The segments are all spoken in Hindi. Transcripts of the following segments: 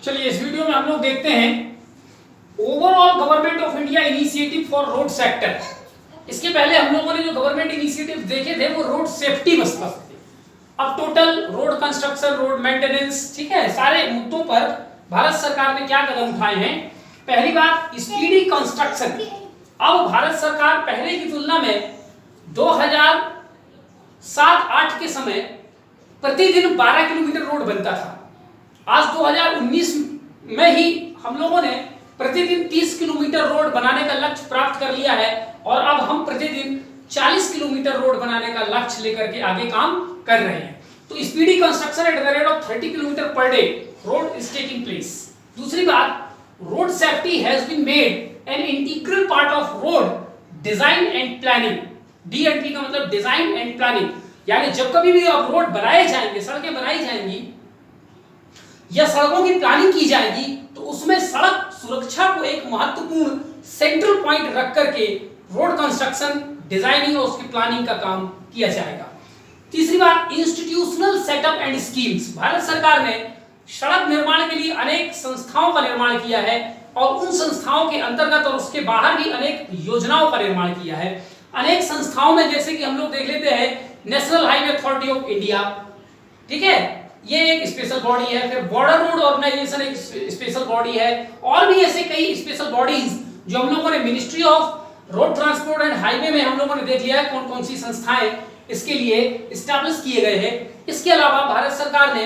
चलिए इस वीडियो में हम लोग देखते हैं overall government of India initiative for road sector. इसके पहले हम लोगों ने जो गवर्नमेंट इनिशिएटिव देखे थे वो रोड सेफ्टी बस थे। अब total road construction, road maintenance, ठीक है, सारे मुद्दों पर भारत सरकार ने क्या कदम उठाए हैं। पहली बात स्पीडी कंस्ट्रक्शन। अब भारत सरकार पहले की तुलना में 2007-8 के समय प्रतिदिन 12 किलोमीटर रोड बनता था। आज 2019 में ही हम लोगों ने प्रतिदिन 30 किलोमीटर रोड बनाने का लक्ष्य प्राप्त कर लिया है और अब हम प्रतिदिन 40 किलोमीटर रोड बनाने का लक्ष्य लेकर के आगे काम कर रहे हैं। तो speedy construction at the rate of 30 kilometre per day road is taking place. दूसरी बात, road safety has been made an integral part of road design and planning. DNP का मतलब डिजाइन एंड प्लानिंग, यानी जब कभी भी अब रोड बनाए जाएंगे, सड़कें बनाई जाएंगी या सड़कों की प्लानिंग की जाएगी तो उसमें सड़क सुरक्षा को एक महत्वपूर्ण सेंट्रल पॉइंट रख करके रोड कंस्ट्रक्शन, डिजाइनिंग और उसकी प्लानिंग का काम किया जाएगा। तीसरी बात, institutional setup and schemes. Bharat सरकार ने सड़क निर्माण के लिए अनेक संस्थाओं का निर्माण किया है और उन संस्थाओं के अंतर्गत और उसके बाहर भी अनेक योजनाओं का निर्माण किया है। अनेक संस्थाओं में जैसे कि हम लोग देख लेते हैं national highway authority of India, ठीक है, ये एक स्पेशल बॉडी है। फिर बॉर्डर रोड ऑर्गेनाइजेशन एक स्पेशल बॉडी है और भी ऐसे कई स्पेशल बॉडीज जो हम लोगों ने ministry of road transport and highway में हम लोगों ने देख लिया है कौन कौन सी संस्थाएं इसके लिए इस्टेब्लिश किए गए हैं। इसके अलावा भारत सरकार ने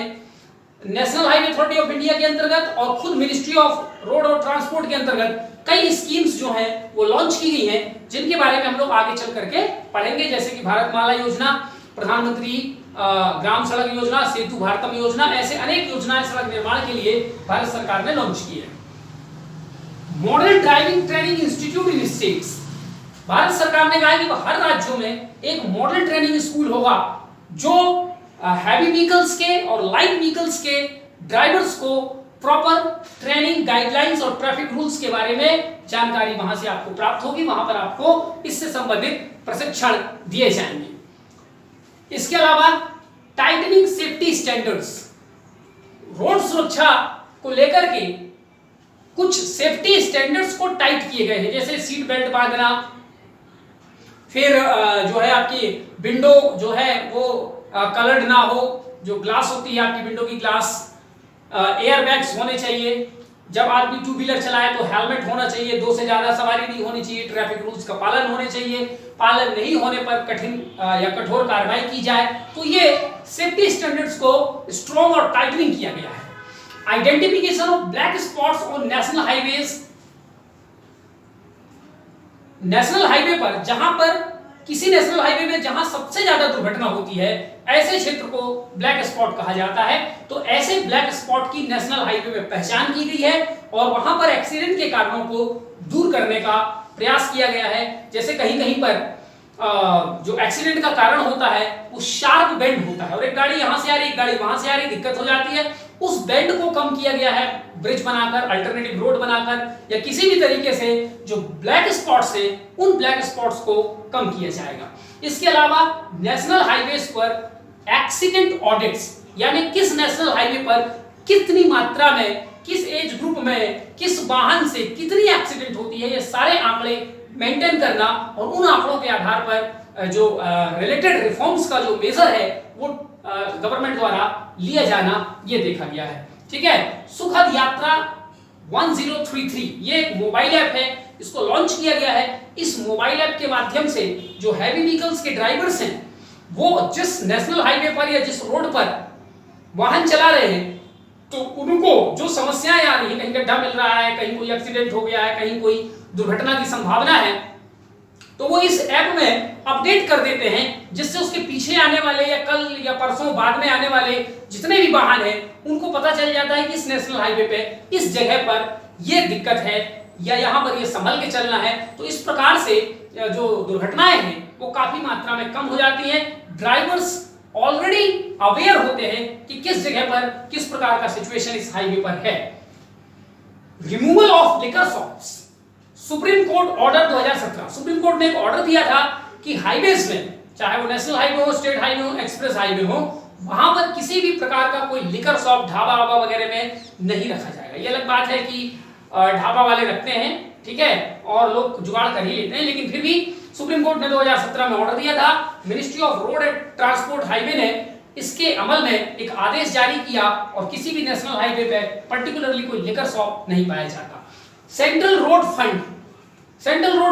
national highway authority of India के अंतर्गत और खुद मिनिस्ट्री ऑफ रोड और ट्रांसपोर्ट के अंतर्गत कई स्कीम्स जो हैं वो लॉन्च की गई हैं, जिनके बारे में हम लोग आगे चल करके पढ़ेंगे, जैसे कि भारतमाला योजना, प्रधानमंत्री ग्राम सड़क योजना, सेतु भारतम योजना, ऐसे अनेक योजनाएं सड़क निर्माण के लिए भारत सरकार ने लॉन्च की है। मॉडल ड्राइविंग ट्रेनिंग इंस्टीट्यूट इन स्टेट्स। भारत सरकार ने कहा है कि हर राज्यों में एक मॉडल ट्रेनिंग स्कूल होगा जो हैवी व्हीकल्स के और लाइट व्हीकल्स के ड्राइवर्स को प्रॉपर ट्रेनिंग, गाइडलाइंस और ट्रैफिक रूल्स के बारे में जानकारी वहां से आपको प्राप्त होगी, वहां पर आपको इससे संबंधित प्रशिक्षण दिए जाएंगे। इसके अलावा टाइटनिंग सेफ्टी स्टैंडर्ड्स, रोड सुरक्षा को लेकर के कुछ सेफ्टी स्टैंडर्ड्स को टाइट किए गए हैं, जैसे सीट बेल्ट बांधना, फिर जो है आपकी विंडो जो है वो कलर्ड ना हो, जो ग्लास होती है आपकी विंडो की ग्लास, एयर बैग्स होने चाहिए, जब आदमी टू व्हीलर चलाए तो हेलमेट होना चाहिए, 2 से ज्यादा सवारी नहीं होनी चाहिए, ट्रैफिक रूल्स का पालन होने चाहिए, पालन नहीं होने पर कठिन या कठोर कार्रवाई की जाए। तो ये सेफ्टी स्टैंडर्ड्स को स्ट्रॉन्ग और टाइटनिंग किया गया है। Identification of black spots on national highways. National highway पर जहां पर किसी नेशनल हाईवे में जहां सबसे ज्यादा दुर्घटना होती है, ऐसे क्षेत्र को ब्लैक स्पॉट कहा जाता है। तो ऐसे ब्लैक स्पॉट की नेशनल हाईवे में पहचान की गई है और वहां पर एक्सीडेंट के कारणों को दूर करने का प्रयास किया गया है। जैसे कहीं कहीं पर जो एक्सीडेंट का कारण होता है वो शार्प बेंड होता है और एक गाड़ी यहां से आ रही, एक गाड़ी वहां से आ रही, दिक्कत हो जाती है। उस बेंड को कम किया गया है ब्रिज बनाकर, अल्टरनेटिव रोड बनाकर या किसी भी तरीके से जो ब्लैक स्पॉट्स हैं उन ब्लैक स्पॉट्स को कम किया जाएगा। इसके अलावा नेशनल हाईवेज पर एक्सीडेंट ऑडिट्स, यानी किस नेशनल हाईवे पर कितनी मात्रा में, किस एज ग्रुप में, किस वाहन से कितनी एक्सीडेंट होती है, ये सारे आंकड़े मेंटेन करना और उन आंकड़ों के आधार पर जो रिलेटेड रिफॉर्म्स का जो मेजर है वो गवर्नमेंट द्वारा लिया जाना, ये देखा गया है। ठीक है, सुखद यात्रा 1033 ये एक मोबाइल ऐप है, इसको लॉन्च किया गया है। इस मोबाइल ऐप के माध्यम से जो हैवी व्हीकल्स के ड्राइवर्स हैं वो जिस नेशनल हाईवे पर या जिस रोड पर वाहन चला रहे हैं तो उनको जो समस्याएं आ रही है, कहीं गड्ढा मिल रहा है, कहीं कोई एक्सीडेंट हो गया है, कहीं कोई दुर्घटना की संभावना है, तो वो इस ऐप में अपडेट कर देते हैं, जिससे उसके पीछे आने वाले या कल या परसों बाद में आने वाले जितने भी वाहन हैं उनको पता चल जाता है कि इस नेशनल हाईवे पे इस जगह पर ये दिक्कत है या यहाँ पर ये संभल के चलना है। तो इस प्रकार से जो दुर्घटनाएं हैं वो काफी मात्रा में कम हो जाती हैं। ड्राइवर्स ऑलरेडी अवेयर होते हैं कि किस जगह पर किस प्रकार का सिचुएशन इस हाईवे पर है। Removal of liquor shops, supreme court order 2017, supreme court ने एक ऑर्डर दिया था कि हाईवेज में, चाहे वो नेशनल हाईवे हो, स्टेट हाईवे हो, एक्सप्रेस हाईवे हो, वहां पर किसी भी प्रकार का कोई लिकर शॉप, ढाबा वाबा वगैरह में नहीं रखा जाएगा। ये अलग बात है कि ढाबा वाले रखते हैं, ठीक है, और लोग जुगाड़ कर ही लेते हैं, लेकिन फिर भी सुप्रीम कोर्ट ने 2017 में ऑर्डर दिया था। Ministry of road and transport highway ने इसके अमल में एक आदेश जारी किया और किसी भी नेशनल हाईवे पे पर्टिकुलरली कोई लिकर शॉप नहीं पाया जाता। सेंट्रल रोड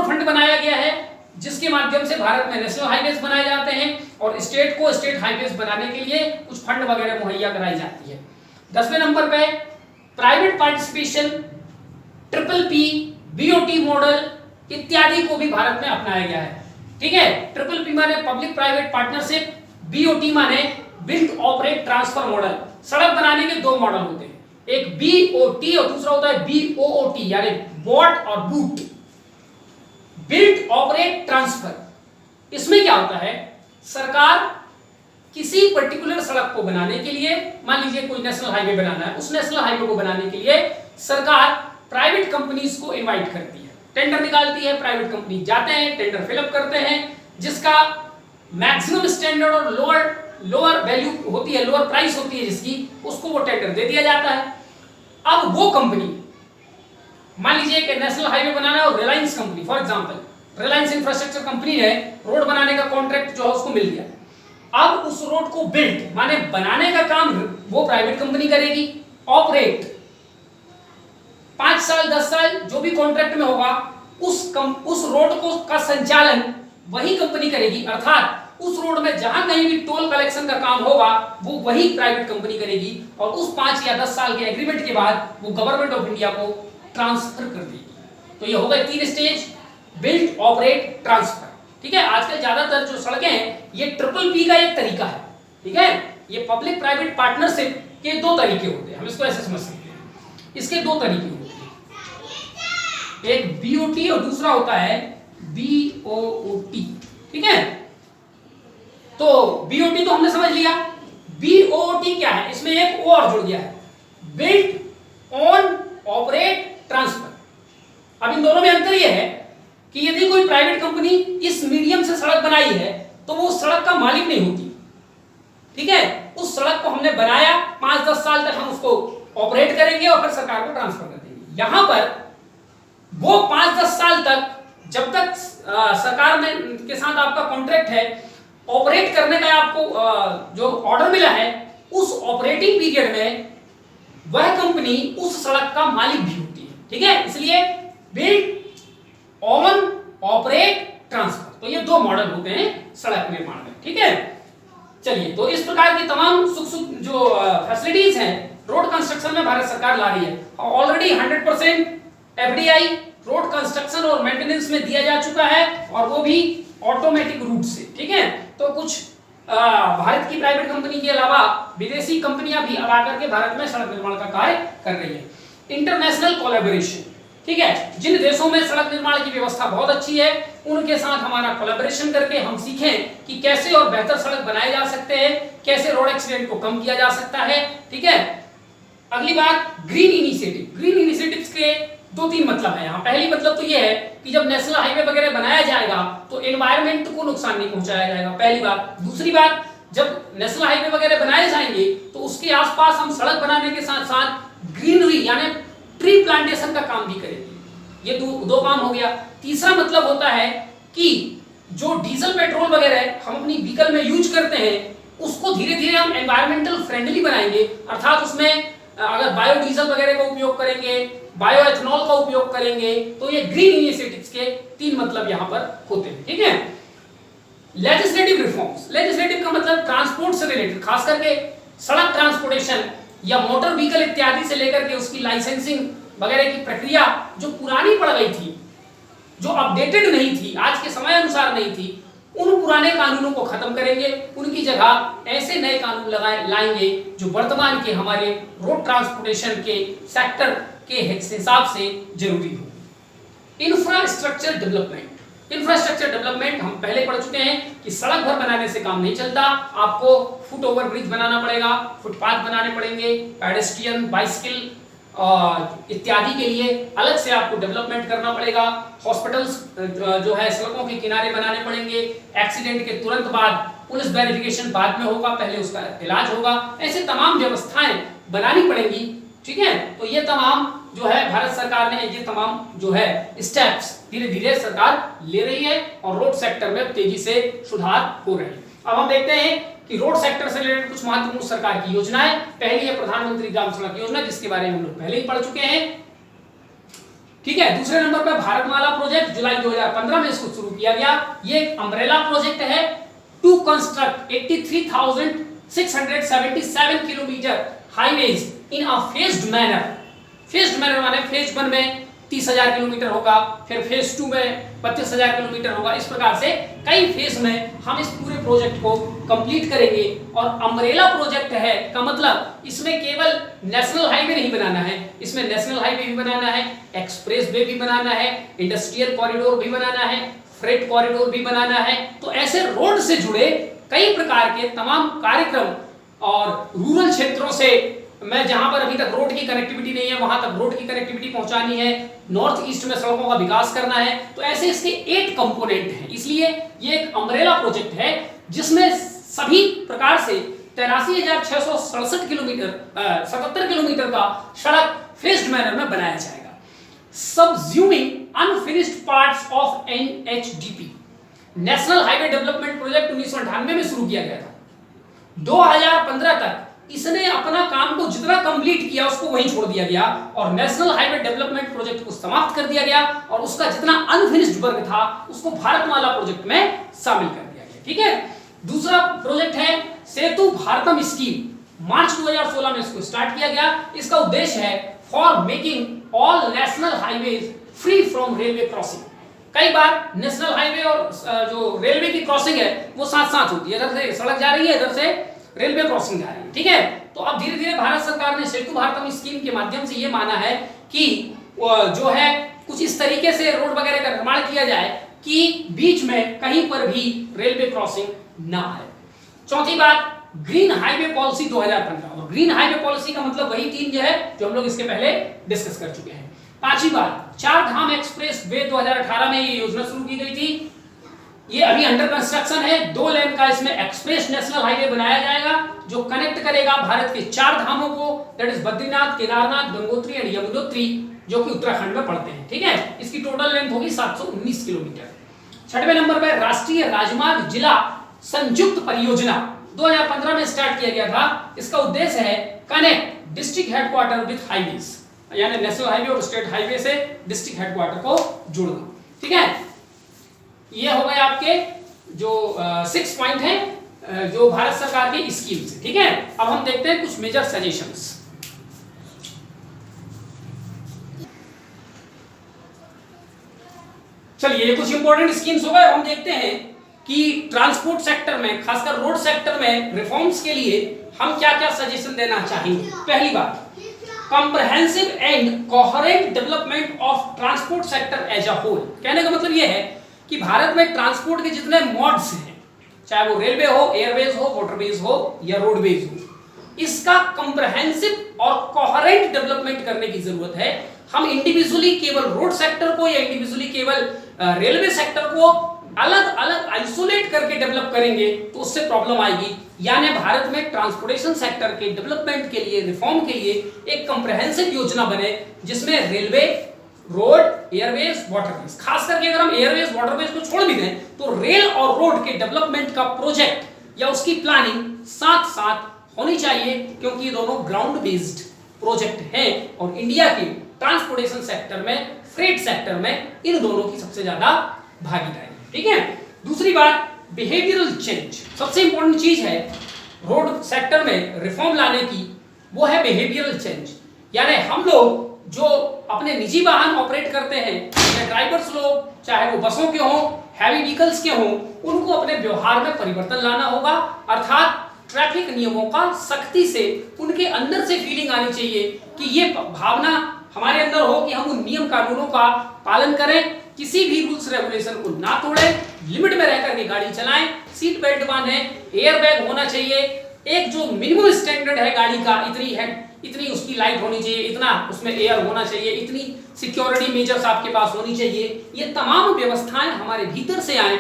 फंड बनाया गया है, जिसके माध्यम से भारत में नेशनल हाईवेज बनाए जाते हैं और स्टेट को स्टेट हाईवेज बनाने के लिए कुछ फंड वगैरह मुहैया कराई जाती है। 10वें नंबर पे private participation, PPP, BOT model इत्यादि को भी भारत में अपनाया गया है। ठीक है, PPP माने पब्लिक प्राइवेट पार्टनरशिप, BOT माने बिल्ड ऑपरेट ट्रांसफर मॉडल। सड़क बनाने के दो मॉडल होते हैं, एक BOT और दूसरा होता है BOOT, यानी बॉट और बूट, बिल्ड ऑपरेट ट्रांसफर। इसमें क्या होता है, सरकार किसी पर्टिकुलर सड़क को बनाने के लिए, मान लीजिए कोई नेशनल हाईवे बनाना है, उस नेशनल हाईवे को बनाने के लिए सरकार प्राइवेट कंपनीज को इनवाइट करती है, टेंडर निकालती है, प्राइवेट कंपनी जाते हैं, टेंडर फिलअप करते हैं, जिसका मैक्सिमम स्टैंडर्ड और लोअर वैल्यू होती है, लोअर प्राइस होती है जिसकी, उसको वो टेंडर दे दिया जाता है। अब वो कंपनी, मान लीजिए कि नेशनल हाईवे बनाना है और Reliance company, for example Reliance infrastructure company ने रोड बनाने का कॉन्ट्रैक्ट जो है उसको मिल गया। अब उस रोड को बिल्ड माने बनाने का काम वो प्राइवेट कंपनी करेगी, ऑपरेट 5 साल 10 साल जो भी कॉन्ट्रैक्ट में होगा उस रोड को का संचालन वही कंपनी करेगी, अर्थात उस रोड में जहां कहीं भी टोल कलेक्शन का काम होगा वो वही प्राइवेट कंपनी करेगी और उस 5 या 10 साल के एग्रीमेंट के बाद वो गवर्नमेंट ऑफ इंडिया को ट्रांसफर कर देगी। तो ये हो गए 3 स्टेज, बिल्ड ऑपरेट ट्रांसफर। ठीक है, आजकल ज्यादातर जो सड़कें हैं ये PPP का एक तरीका है। ठीक है, ये पब्लिक प्राइवेट पार्टनरशिप के 2 तरीके होते हैं, हम इसको ऐसे समझ सकते हैं। इसके 2 तरीके होते हैं, एक BOT और दूसरा होता है BOOT। ठीक है, तो BOT तो हमने समझ लिया, BOOT क्या है, इसमें एक O और जुड़ गया है, बिल्ड ऑन ऑपरेट ट्रांसफर। अब इन दोनों में अंतर यह है कि यदि कोई प्राइवेट कंपनी इस मीडियम से सड़क बनाई है तो वो उस सड़क का मालिक नहीं होती। ठीक है, उस सड़क को हमने बनाया, 5-10 साल तक हम उसको ऑपरेट करेंगे और फिर सरकार को ट्रांसफर कर देंगे। यहां पर वो 5-10 साल तक, जब तक सरकार में के साथ आपका कॉन्ट्रैक्ट है, ऑपरेट करने का आपको जो ऑर्डर मिला है, उस ऑपरेटिंग पीरियड में वह कंपनी उस सड़क का मालिक भी होती है। ठीक है, इसलिए बिल्ड ऑन ऑपरेट ट्रांसफर, तो ये 2 मॉडल होते हैं सड़क निर्माण में। ठीक है, चलिए, तो इस प्रकार की तमाम सुख जो फैसिलिटीज हैं रोड कंस्ट्रक्शन में भारत सरकार ला रही है। ऑलरेडी 100% FDI रोड कंस्ट्रक्शन और मेंटेनेंस में दिया जा चुका है और वो भी ऑटोमेटिक रूट से। ठीक है, तो कुछ भारत की प्राइवेट कंपनी के अलावा विदेशी कंपनियां भी अब आकर के भारत में सड़क निर्माण का कार्य कर रही है। इंटरनेशनल कोलैबोरेशन, ठीक है, जिन देशों में सड़क निर्माण की व्यवस्था बहुत अच्छी है उनके साथ हमारा कोलैबोरेशन करके हम सीखें कि कैसे और बेहतर सड़क बनाए जा सकते हैं, कैसे रोड एक्सीडेंट को कम किया जा सकता है। ठीक है, अगली बात, ग्रीन इनिशिएटिव। ग्रीन इनिशिएटिव्स के 2-3 मतलब है यहाँ। पहली मतलब तो ये है कि जब नेशनल हाईवे वगैरह बनाया जाएगा तो एनवायरनमेंट को नुकसान नहीं पहुंचाया जाएगा, पहली बात। दूसरी बात, जब नेशनल हाईवे वगैरह बनाए जाएंगे तो उसके आसपास हम सड़क बनाने के साथ साथ ग्रीनरी यानी ट्री प्लांटेशन का काम भी करेंगे। ये दो काम हो गया। तीसरा मतलब होता है कि जो डीजल पेट्रोल वगैरह हम अपनी व्हीकल में यूज करते हैं उसको धीरे धीरे हम एनवायरमेंटल फ्रेंडली बनाएंगे, अर्थात उसमें अगर बायोडीजल वगैरह का उपयोग करेंगे, बायो एथनॉल का उपयोग करेंगे, तो ये ग्रीन इनिशिएटिव्स के 3 मतलब यहां पर होते हैं। ठीक है, लेजिस्लेटिव रिफॉर्म्स। लेजिस्लेटिव का मतलब ट्रांसपोर्ट से रिलेटेड, खास करके सड़क ट्रांसपोर्टेशन या मोटर व्हीकल इत्यादि से लेकर के उसकी लाइसेंसिंग वगैरह की प्रक्रिया जो पुरानी पड़ गई थी, जो अपडेटेड नहीं थी, आज के समय अनुसार नहीं थी, उन पुराने कानूनों को खत्म करेंगे, उनकी जगह ऐसे नए कानून लाएंगे जो वर्तमान के हमारे रोड ट्रांसपोर्टेशन के सेक्टर के हिसाब से जरूरी हो। Infrastructure development. इंफ्रास्ट्रक्चर डेवलपमेंट हम पहले पढ़ चुके हैं कि सड़क भर बनाने से काम नहीं चलता, आपको फुट ओवर ब्रिज बनाना पड़ेगा, फुटपाथ बनाने पड़ेंगे, पेडेस्ट्रियन, बाइसिकल इत्यादि के लिए अलग से आपको डेवलपमेंट करना पड़ेगा। हॉस्पिटल्स जो है सड़कों के किनारे बनाने पड़ेंगे, एक्सीडेंट के तुरंत बाद पुलिस वेरिफिकेशन बाद में होगा, पहले उसका इलाज होगा, ऐसे तमाम व्यवस्थाएं बनानी पड़ेंगी। ठीक है, तो ये तमाम जो है भारत सरकार ने ये तमाम जो है स्टेप्स धीरे धीरे सरकार ले रही है और रोड सेक्टर में तेजी से सुधार हो रहे हैं। अब हम देखते हैं कि रोड सेक्टर से रिलेटेड कुछ महत्वपूर्ण सरकार की योजनाएं। पहली है प्रधानमंत्री ग्राम सड़क योजना, जिसके बारे में हम लोग पहले ही पढ़ चुके हैं। ठीक है, दूसरे नंबर पर भारतमाला प्रोजेक्ट, जुलाई 2015 में इसको शुरू किया गया। ये एक अम्ब्रेला प्रोजेक्ट है to construct 83,677 kilometre highways in a phased manner. Phased manner माने फेज 1 में 30,000 किलोमीटर होगा, फिर फेज 2 में 32,000 किलोमीटर होगा। इस प्रकार से कई फेज में हम इस पूरे प्रोजेक्ट को कंप्लीट करेंगे। और अम्ब्रेला प्रोजेक्ट है का मतलब इसमें केवल नेशनल हाईवे नहीं बनाना है, इसमें नेशनल हाईवे भी बनाना है, एक्सप्रेस वे भी बनाना है, इंडस्ट्रियल कॉरिडोर भी बनाना है, फ्रेट कॉरिडोर भी बनाना है। तो ऐसे रोड से जुड़े कई प्रकार के तमाम कार्यक्रम और रूरल क्षेत्रों से मैं जहां पर अभी तक रोड की कनेक्टिविटी नहीं है वहां तक रोड की कनेक्टिविटी पहुंचानी है, नॉर्थ ईस्ट में सड़कों का विकास करना है। तो ऐसे इसके 8 कंपोनेंट हैं, इसलिए ये एक अम्ब्रेला प्रोजेक्ट है जिसमें सभी प्रकार से 83,667 किलोमीटर 77 किलोमीटर का सड़क फेज्ड मैनर में बनाया जाएगा। Subsuming unfinished parts of NHDP, national highway development project 1998 में शुरू किया गया था। 2015 तक इसने अपना काम को जितना कंप्लीट किया उसको वहीं छोड़ दिया गया और नेशनल हाईवे डेवलपमेंट प्रोजेक्ट को समाप्त कर दिया गया और उसका जितना अनफिनिश्ड वर्क था उसको भारतमाला प्रोजेक्ट में शामिल कर दिया गया। ठीक है, दूसरा प्रोजेक्ट है सेतु भारतम स्कीम, मार्च 2016 में इसको स्टार्ट किया गया। इसका उद्देश्य है for making all national highways free from railway crossing. कई बार नेशनल हाईवे और जो रेलवे की क्रॉसिंग है वो साथ साथ होती है, इधर से सड़क जा रही है, इधर से रेलवे क्रॉसिंग जा रही है। ठीक है, तो अब धीरे धीरे भारत सरकार ने सेतु भारतम स्कीम के माध्यम से ये माना है कि जो है कुछ इस तरीके से रोड वगैरह का निर्माण किया जाए कि बीच में कहीं पर भी रेलवे क्रॉसिंग ना आए। चौथी बात, ग्रीन हाईवे पॉलिसी 2015, और ग्रीन हाईवे पॉलिसी का मतलब वही 3 जो है जो हम लोग इसके पहले डिस्कस कर चुके हैं। पांचवी बात, 4 धाम एक्सप्रेस वे 2018 में ये योजना शुरू की गई थी। ये अभी अंडर कंस्ट्रक्शन है। 2 लेन का इसमें एक्सप्रेस नेशनल हाईवे बनाया जाएगा जो कनेक्ट करेगा भारत के 4 धामों को, that is Badrinath, Kedarnath, Gangotri and Yamunotri, जो कि उत्तराखंड में पड़ते हैं। ठीक है, इसकी टोटल लेंथ होगी 719 किलोमीटर। 6वें नंबर पर राष्ट्रीय राजमार्ग जिला संयुक्त परियोजना 2015 में स्टार्ट किया गया था। इसका उद्देश्य है connect district headquarter with highways, यानी नेशनल हाईवे और स्टेट हाईवे से डिस्ट्रिक्ट हेडक्वार्टर को जोड़ना। ठीक है, ये हो गए आपके जो 6 पॉइंट हैं जो भारत सरकार की स्कीम से। ठीक है, अब हम देखते हैं कुछ मेजर सजेशंस। चलिए, कुछ इंपॉर्टेंट स्कीम्स हो गए। हम देखते हैं कि ट्रांसपोर्ट सेक्टर में, खासकर रोड सेक्टर में रिफॉर्म्स के लिए हम क्या क्या सजेशन देना चाहेंगे। पहली बात, comprehensive and coherent development of transport sector as a whole. कहने का मतलब यह है कि भारत में ट्रांसपोर्ट के जितने मोड्स हैं, चाहे वो रेलवे हो, एयरवेज हो, वाटरवेज हो या रोडवेज हो, इसका कॉम्प्रिहेंसिव और कोहेरेंट डेवलपमेंट करने की जरूरत है। हम इंडिविजुअली केवल रोड सेक्टर को या इंडिविजुअली केवल रेलवे सेक्टर को अलग अलग आइसोलेट करके डेवलप करेंगे तो उससे प्रॉब्लम आएगी। यानी भारत में ट्रांसपोर्टेशन सेक्टर के डेवलपमेंट के लिए, रिफॉर्म के लिए एक कॉम्प्रिहेंसिव योजना बने जिसमें रेलवे, रोड, एयरवेज, वाटरवेज, खास करके अगर हम एयरवेज वाटरवेज को छोड़ भी दें तो रेल और रोड के डेवलपमेंट का प्रोजेक्ट या उसकी प्लानिंग साथ साथ होनी चाहिए, क्योंकि ये दोनों ग्राउंड बेस्ड प्रोजेक्ट हैं और इंडिया के ट्रांसपोर्टेशन सेक्टर में, फ्रेट सेक्टर में इन दोनों की सबसे ज्यादा भागीदारी। ठीक है, दूसरी बात, बिहेवियरल चेंज। सबसे इंपॉर्टेंट चीज है रोड सेक्टर में रिफॉर्म लाने की, वो है बिहेवियरल चेंज। यानी हम लोग जो अपने निजी वाहन ऑपरेट करते हैं, या ड्राइवर्स लोग, चाहे वो बसों के हों, हैवी व्हीकल्स के हों, उनको अपने व्यवहार में परिवर्तन लाना होगा। अर्थात ट्रैफिक नियमों का सख्ती से उनके अंदर से फीलिंग आनी चाहिए कि ये भावना हमारे अंदर हो कि हम उन नियम कानूनों का पालन करें, किसी भी रूल्स रेगुलेशन को ना तोड़ें, लिमिट में रहकर के गाड़ी चलाएं, सीट बेल्ट बांधें, एयर बैग होना चाहिए, एक जो मिनिमम स्टैंडर्ड है गाड़ी का, इतनी उसकी लाइट होनी चाहिए, इतना उसमें एयर होना चाहिए, इतनी सिक्योरिटी मेजर्स आपके पास होनी चाहिए। ये तमाम व्यवस्थाएं हमारे भीतर से आए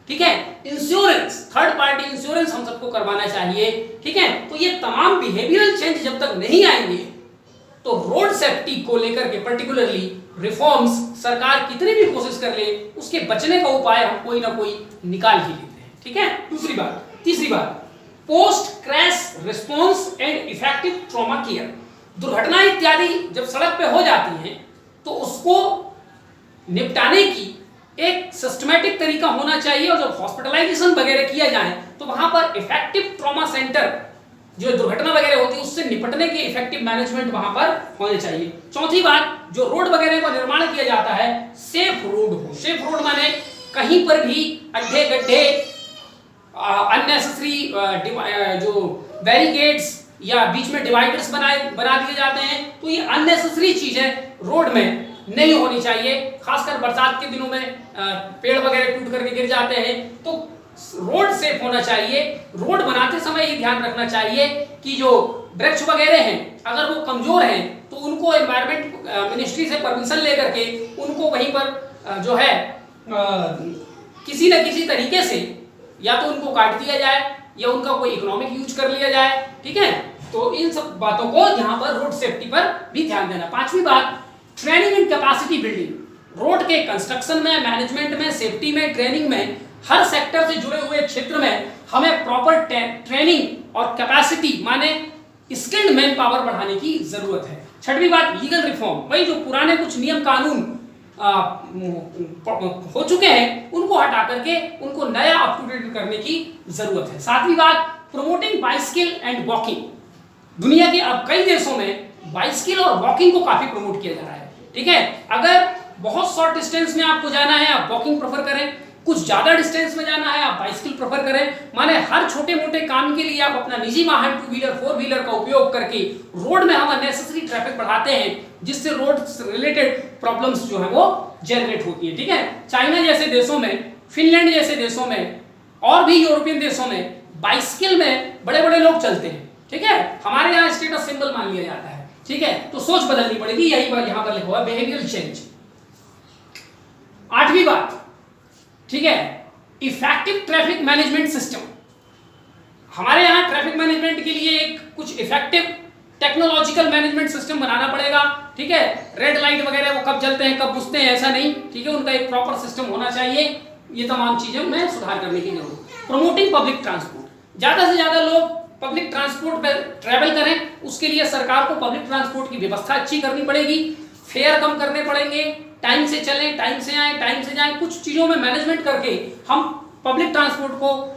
ठीक है। इंश्योरेंस, थर्ड पार्टी इंश्योरेंस हम सबको करवाना चाहिए, ठीक है। तो ये तमाम बिहेवियरल चेंज जब तक नहीं आएंगे तो रोड सेफ्टी को लेकर के पर्टिकुलरली रिफॉर्म्स सरकार कितनी भी कोशिश कर ले, उसके बचने का उपाय हम कोई ना कोई निकाल ही लेते हैं, ठीक है। तीसरी बात, post crash response and effective trauma care. दुर्घटना इत्यादि जब सड़क पे हो जाती हैं तो उसको निपटाने की एक सिस्टमैटिक तरीका होना चाहिए, और जब हॉस्पिटलाइजेशन वगैरह किया जाए तो वहां पर इफेक्टिव ट्रॉमा सेंटर, जो दुर्घटना वगैरह होती है उससे निपटने के इफेक्टिव मैनेजमेंट वहां पर होने चाहिए। चौथी बात, जो रोड वगैरह का निर्माण किया जाता है सेफ रोड हो। सेफ रोड माने कहीं पर भी अड्डे गड्ढे, अननेसेसरी जो बैरिकेड्स या बीच में डिवाइडर्स बना दिए जाते हैं, तो ये अननेसेसरी चीजें रोड में नहीं होनी चाहिए। खासकर बरसात के दिनों में पेड़ वगैरह टूट करके गिर जाते हैं, तो रोड सेफ होना चाहिए। रोड बनाते समय ये ध्यान रखना चाहिए कि जो वृक्ष वगैरह हैं अगर वो कमजोर हैं तो उनको एनवायरमेंट मिनिस्ट्री से परमिशन लेकर के उनको वहीं पर जो है किसी न किसी तरीके से या तो उनको काट दिया जाए या उनका कोई इकोनॉमिक यूज कर लिया जाए, ठीक है। तो इन सब बातों को यहाँ पर रोड सेफ्टी पर भी ध्यान देना। पांचवी बात, training and capacity building. Road के कंस्ट्रक्शन में, मैनेजमेंट में, सेफ्टी में, ट्रेनिंग में, हर सेक्टर से जुड़े हुए क्षेत्र में हमें प्रॉपर ट्रेनिंग और कैपेसिटी माने स्किल्ड मैन पावर बढ़ाने की जरूरत है। छठवीं बात, लीगल रिफॉर्म। भाई जो पुराने कुछ नियम कानून हो चुके हैं उनको हटा करके उनको नया अप टू डेट करने की जरूरत है। सातवीं बात, प्रमोटिंग बाइसिकल एंड वॉकिंग। दुनिया के अब कई देशों में बाइसिकल और वॉकिंग को काफी प्रमोट किया जा रहा है, ठीक है। अगर बहुत शॉर्ट डिस्टेंस में आपको जाना है आप वॉकिंग प्रेफर करें, कुछ ज्यादा डिस्टेंस में जाना है आप बाइसिकल प्रेफर करें। माने हर छोटे मोटे काम के लिए आप अपना निजी वाहन, टू व्हीलर, फोर व्हीलर का उपयोग करके रोड में हम अननेसेसरी ट्रैफिक बढ़ाते हैं जिससे रोड रिलेटेड प्रॉब्लम्स जो है वो जनरेट होती है, ठीक है। चाइना जैसे देशों में, फिनलैंड जैसे देशों में और भी यूरोपियन देशों में बाइसिकल में बड़े बड़े लोग चलते हैं, ठीक है। हमारे यहाँ स्टेटस सिंबल मान लिया जाता है, ठीक है। तो सोच बदलनी पड़ेगी, यही बात यहाँ पर लिखा हुआ है, बिहेवियरल चेंज। आठवीं बात, ठीक है, इफेक्टिव ट्रैफिक मैनेजमेंट सिस्टम। हमारे यहां ट्रैफिक मैनेजमेंट के लिए एक कुछ इफेक्टिव टेक्नोलॉजिकल मैनेजमेंट सिस्टम बनाना पड़ेगा, ठीक है। रेड लाइट वगैरह वो कब जलते हैं कब बुझते हैं ऐसा नहीं, ठीक है, उनका एक प्रॉपर सिस्टम होना चाहिए। ये तमाम चीजें में सुधार करने की जरूरत है। प्रमोटिंग पब्लिक ट्रांसपोर्ट, ज्यादा से ज्यादा लोग पब्लिक ट्रांसपोर्ट पर ट्रेवल करें, उसके लिए सरकार को पब्लिक ट्रांसपोर्ट की व्यवस्था अच्छी करनी पड़ेगी, फेयर कम करने पड़ेंगे, टाइम से चलें, टाइम से आए, टाइम से जाएं, कुछ चीजों में मैनेजमेंट करके हम पब्लिक ट्रांसपोर्ट को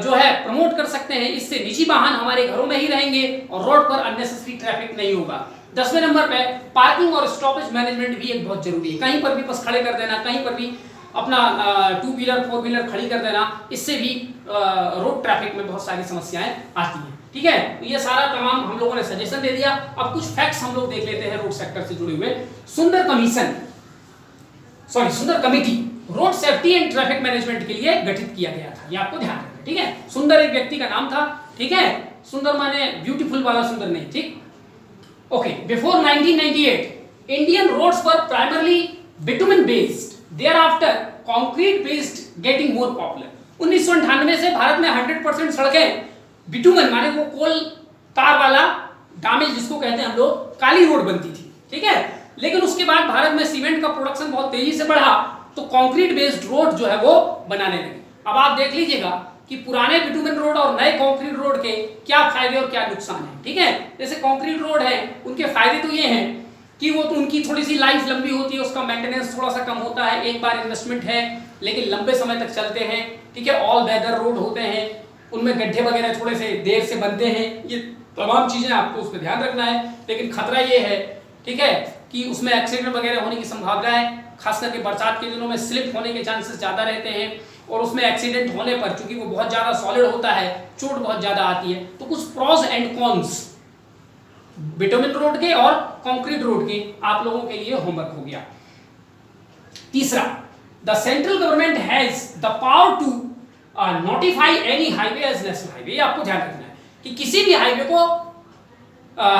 जो है प्रमोट कर सकते हैं। इससे निजी वाहन हमारे घरों में ही रहेंगे और रोड पर अननेसेसरी ट्रैफिक नहीं होगा। 10वें नंबर पे पार्किंग और स्टॉपेज मैनेजमेंट भी एक बहुत जरूरी है। कहीं पर भी बस खड़े कर देना, कहीं पर भी अपना टू व्हीलर, फोर व्हीलर खड़ी कर देना, इससे भी रोड ट्रैफिक में बहुत सारी समस्याएं आती हैं, ठीक है। ये सारा तमाम हम लोगों ने सजेशन दे दिया। अब कुछ फैक्ट्स हम लोग देख लेते हैं रोड सेक्टर से जुड़े हुए। सुंदर committee road safety and traffic management के लिए गठित किया गया था, ये आपको ध्यान रखना, ठीक है। सुंदर एक व्यक्ति का नाम था, ठीक है। सुंदर माने ब्यूटीफुल वाला सुंदर नहीं, ठीक। Okay, before 1998 Indian roads were primarily bitumen based, thereafter concrete based getting more popular. 1998 से भारत में 100% सड़कें बिटुमेन माने वो कोल तार वाला डामेज जिसको कहते हैं हम लोग, काली रोड बनती थी, ठीक है। लेकिन उसके बाद भारत में सीमेंट का प्रोडक्शन बहुत तेजी से बढ़ा तो कंक्रीट बेस्ड रोड जो है वो बनाने लगे। अब आप देख लीजिएगा कि पुराने बिटुमेन रोड और नए कंक्रीट रोड के क्या फायदे और क्या नुकसान है, ठीक है। जैसे कंक्रीट रोड है, उनके फायदे तो ये हैं कि वो तो उनकी थोड़ी सी लाइफ लंबी होती है, उसका मेंटेनेंस थोड़ा सा कम होता है, एक बार इन्वेस्टमेंट है लेकिन लंबे समय तक चलते हैं, ठीक है। ऑल वेदर रोड होते हैं, उनमें गड्ढे वगैरह थोड़े से देर से बनते हैं, ये तमाम चीजें आपको उस पर ध्यान रखना है। लेकिन खतरा ये है, ठीक है, कि उसमें एक्सीडेंट वगैरह होने की संभावना है, खास करके बरसात के दिनों में स्लिप होने के चांसेस ज्यादा रहते हैं और उसमें एक्सीडेंट होने पर चूंकि वो बहुत ज्यादा सॉलिड होता है, चोट बहुत ज्यादा आती है। तो कुछ pros and cons bitumen road के और कंक्रीट रोड के आप लोगों के लिए होमवर्क हो गया। तीसरा, the central government has the power to notify any highway as national highway. आपको ध्यान रखना है कि किसी भी हाईवे को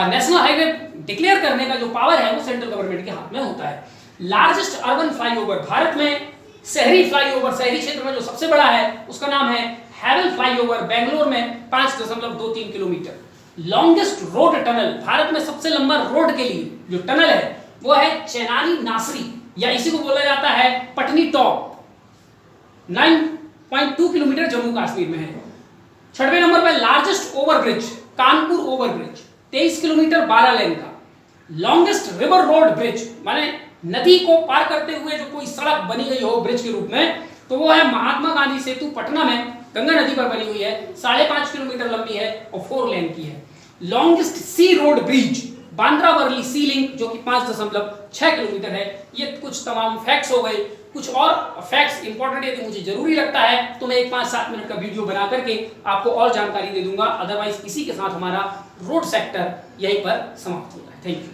नेशनल हाईवे डिक्लेयर करने का जो पावर है वो सेंट्रल गवर्नमेंट के हाथ में होता है। लार्जेस्ट अर्बन फ्लाईओवर, भारत में शहरी फ्लाईओवर, शहरी क्षेत्र में जो सबसे बड़ा है उसका नाम है हैवल फ्लाईओवर, बेंगलोर में 5.23 kilometre. Longest road tunnel, Bharat में सबसे लंबा रोड के लिए जो टनल है वो है चेनानी नासरी, या इसी को बोला जाता है पटनी टॉप, 9.2 किलोमीटर जम्मू कश्मीर में है। 6वें नंबर पर largest overbridge Kanpur overbridge, 23 kilometre 12 लेन का। लॉन्गेस्ट रिवर रोड ब्रिज, माने नदी को पार करते हुए जो कोई सड़क बनी गई हो ब्रिज के रूप में, तो वो है महात्मा गांधी सेतु पटना में गंगा नदी पर बनी हुई है, 5.5 किलोमीटर लंबी है और 4 लेन की है। लॉन्गेस्ट सी रोड ब्रिज बांद्रा वर्ली सी लिंक, जो कि 5.6 किलोमीटर है। ये कुछ तमाम फैक्ट्स हो गए। कुछ और फैक्ट्स इंपॉर्टेंट यदि मुझे जरूरी लगता है तो मैं एक 5-7 मिनट का वीडियो बना करके आपको और जानकारी दे दूंगा। अदरवाइज इसी के साथ हमारा रोड सेक्टर यहीं पर समाप्त होता है। Thank you.